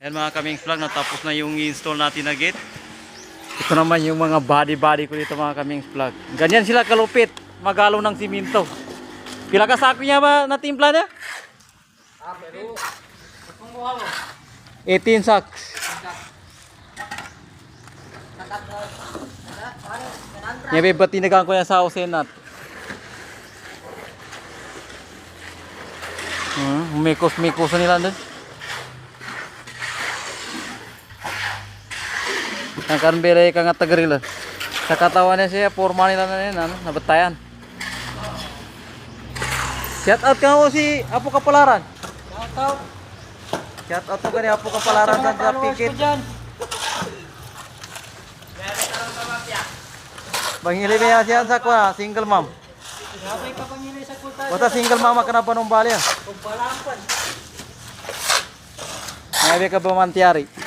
Ayan mga kaming vlog, natapos na yung install natin na gate. Ito naman yung mga body ko dito mga kaming vlog. Ganyan sila kalupit, magalo ng siminto. Pila ka sako niya ba na timpla niya? Pero 18 sacks. Ngayon ba tinagaan ko yan sa Osenat? Umikos-mikos nila doon. Ang kanbelay ka nga tagarila. Sa katawan niya siya, forma nila na yun, nabatayan. Shout out ka mo si Apo Kapalaran. shout out. Shout out mo ka ni Apo Kapalaran sa pikit. Bangili ba yan siya sa kuha, single mom. Sabay ka pangilay sa kulta. Basta single mama ka na pa nung bali. Pagbalampan. Ngayon ka ba mantiari?